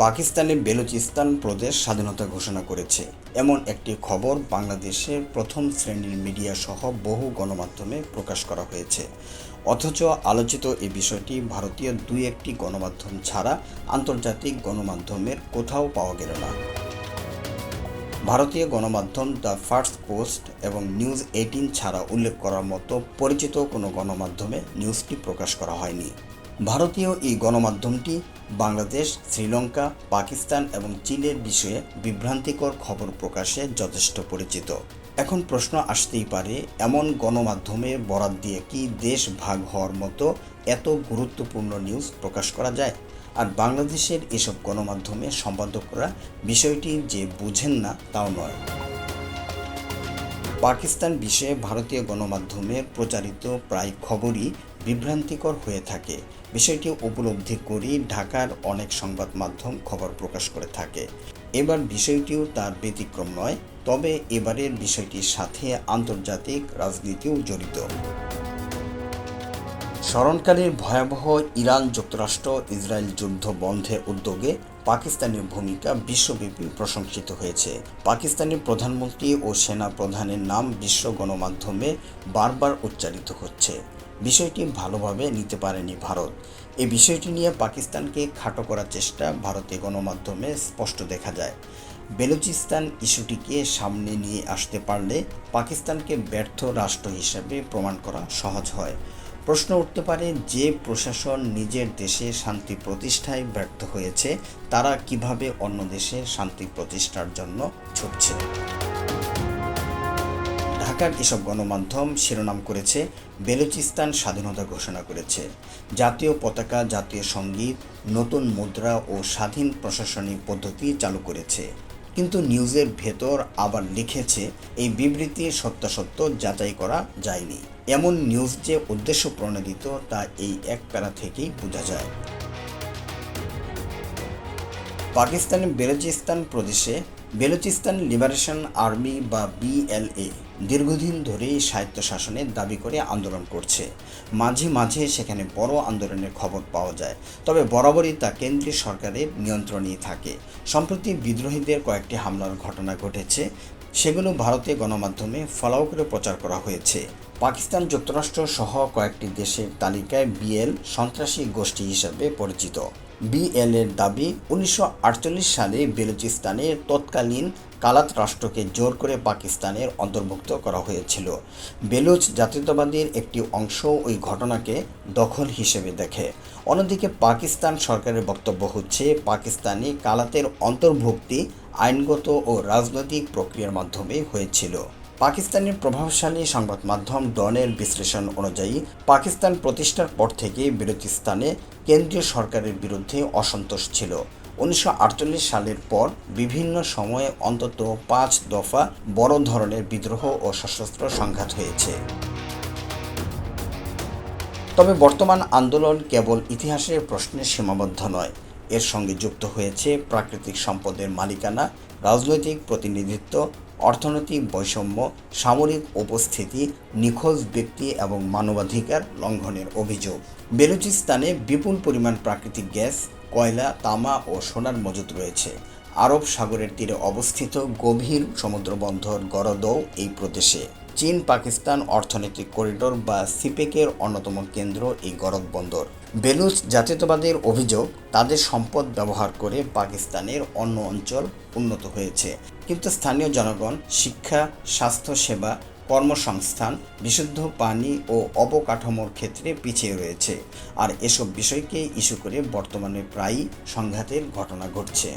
পাকিস্তানের বেলুচিস্তান প্রদেশ স্বাধীনতা ঘোষণা করেছে এমন একটি খবর বাংলাদেশের প্রথম শ্রেণীর মিডিয়া সহ বহু গণমাধ্যমে প্রকাশ করা হয়েছে। অথচ আলোচিত এই বিষয়টি ভারতীয় দুই একটি গণমাধ্যম ছাড়া আন্তর্জাতিক গণমাধ্যমের কোথাও পাওয়া গেল না। ভারতীয় গণমাধ্যম দ্য ফার্স্ট পোস্ট এবং নিউজ 18 ছাড়া উল্লেখ করার মতো পরিচিত কোনো গণমাধ্যমে নিউজটি প্রকাশ করা হয়নি। ভারতীয় এই গণমাধ্যমটি বাংলাদেশ, শ্রীলঙ্কা, পাকিস্তান এবং চীনের বিষয়ে বিভ্রান্তিকর খবর প্রকাশে যথেষ্ট পরিচিত। এখন প্রশ্ন আসতেই পারে, এমন গণমাধ্যমে বরাত দিয়ে কি দেশ ভাগ হওয়ার মতো এত গুরুত্বপূর্ণ নিউজ প্রকাশ করা যায়? আর বাংলাদেশের এসব গণমাধ্যমে সম্পাদকরা বিষয়টি যে বুঝেন না তাও নয়। পাকিস্তান বিষয়ে ভারতীয় গণমাধ্যমের প্রচারিত প্রায় খবরই বিভ্রান্তিকর হয়ে থাকে। বিষয়টি উপলব্ধি করেই ঢাকার অনেক সংবাদ মাধ্যম খবর প্রকাশ করে থাকে। এবার বিষয়টিও তার ব্যতিক্রম নয়, তবে এবারের বিষয়টির সাথে আন্তর্জাতিক রাজনীতিও জড়িত। স্মরণকালের ভয়াবহ ইরান যুক্তরাষ্ট্র ইসরায়েল যুদ্ধ বন্ধের উদ্যোগে পাকিস্তানের ভূমিকা বিশ্বব্যাপী প্রশংসিত হয়েছে। পাকিস্তানের প্রধানমন্ত্রী ও সেনা প্রধানের নাম বিশ্ব গণমাধ্যমে বারবার উচ্চারিত হচ্ছে। বিষয়টি ভালোভাবে নিতে পারেনি ভারত। এই বিষয়টি নিয়ে পাকিস্তানকে খাটো করার চেষ্টা ভারতীয় গণমাধ্যমে স্পষ্ট দেখা যায়। বেলুচিস্তান ইস্যুটিকে সামনে নিয়ে আসতে পারলে পাকিস্তানকে ব্যর্থ রাষ্ট্র হিসেবে প্রমাণ করা সহজ হয়। প্রশ্ন উঠতে পারে, যে প্রশাসন নিজের দেশে শান্তি প্রতিষ্ঠায় ব্যর্থ হয়েছে, তারা কিভাবে অন্য দেশে শান্তি প্রতিষ্ঠার জন্য ছুটছে? ঢাকার এসব গণমাধ্যম শিরোনাম করেছে, বেলুচিস্তান স্বাধীনতা ঘোষণা করেছে, জাতীয় পতাকা, জাতীয় সঙ্গীত, নতুন মুদ্রা ও স্বাধীন প্রশাসনিক পদ্ধতি চালু করেছে। কিন্তু নিউজের ভেতর আবার লিখেছে, এই বিবৃতি সত্যাসত্য যাচাই করা যায়নি। এমন নিউজ যে উদ্দেশ্য প্রণোদিত তা এই এক প্যারা থেকেই বোঝা যায়। পাকিস্তানের বেলুচিস্তান প্রদেশে বেলুচিস্তান লিবারেশন আর্মি বা BLA দীর্ঘদিন ধরেই স্বায়ত্তশাসনের দাবি করে আন্দোলন করছে। মাঝে মাঝে সেখানে বড় আন্দোলনের খবর পাওয়া যায়, তবে বরাবরই তা কেন্দ্রীয় সরকারের নিয়ন্ত্রণেই থাকে। সম্প্রতি বিদ্রোহীদের কয়েকটি হামলার ঘটনা ঘটেছে, সেগুলো ভারতীয় গণমাধ্যমে ফলাও করে প্রচার করা হয়েছে। পাকিস্তান, যুক্তরাষ্ট্র সহ কয়েকটি দেশের তালিকায় BL সন্ত্রাসী গোষ্ঠী হিসাবে পরিচিত। BL-এর দাবি, 1948 সালে বেলুচিস্তানের তৎকালীন কালাত রাষ্ট্রকে জোর করে পাকিস্তানের অন্তর্ভুক্ত করা হয়েছিল। বেলুচ জাতীয়তাবাদীর একটি অংশ ওই ঘটনাকে দখল হিসেবে দেখে। অন্যদিকে পাকিস্তান সরকারের বক্তব্য হচ্ছে, পাকিস্তানি কালাতের অন্তর্ভুক্তি আইনগত ও রাজনৈতিক প্রক্রিয়ার মাধ্যমে হয়েছিল। পাকিস্তানের প্রভাবশালী সংবাদ মাধ্যম ডনের বিশ্লেষণ অনুযায়ী, পাকিস্তান প্রতিষ্ঠার পর থেকে বেলুচিস্তানে কেন্দ্রীয় সরকারের বিরুদ্ধে অসন্তোষ ছিল। 1948 সালের পর বিভিন্ন সময়ে অন্তত 5 দফা বড় ধরনের বিদ্রোহ ও সশস্ত্র সংঘাত হয়েছে। তবে বর্তমান আন্দোলন কেবল ইতিহাসের প্রশ্নে সীমাবদ্ধ নয়, এর সঙ্গে যুক্ত হয়েছে প্রাকৃতিক সম্পদের মালিকানা, রাজনৈতিক প্রতিনিধিত্ব, অর্থনৈতিক বৈষম্য, সামরিক উপস্থিতি, নিখোঁজ ব্যক্তি এবং মানবাধিকার লঙ্ঘনের অভিযোগ। বেলুচিস্তানে বিপুল পরিমাণ প্রাকৃতিক গ্যাস, কয়লা, তামা ও সোনার মজুদ রয়েছে। আরব সাগরের তীরে অবস্থিত গভীর সমুদ্রবন্দর গরদও এই প্রদেশে। চীন পাকিস্তান অর্থনৈতিক করিডোর বা সিপেকের অন্যতম কেন্দ্র এই গরদ বন্দর। বেলুচ জাতীয়তাবাদের অভিযোগ, তাদের সম্পদ ব্যবহার করে পাকিস্তানের অন্য অঞ্চল উন্নত হয়েছে, কিন্তু স্থানীয় জনগণ শিক্ষা, স্বাস্থ্যসেবা, কর্মসংস্থান, বিশুদ্ধ পানি ও অবকাঠামোর ক্ষেত্রে পিছিয়ে রয়েছে। আর এসব বিষয়কে ইস্যু করে বর্তমানে প্রায়ই সংঘাতের ঘটনা ঘটছে।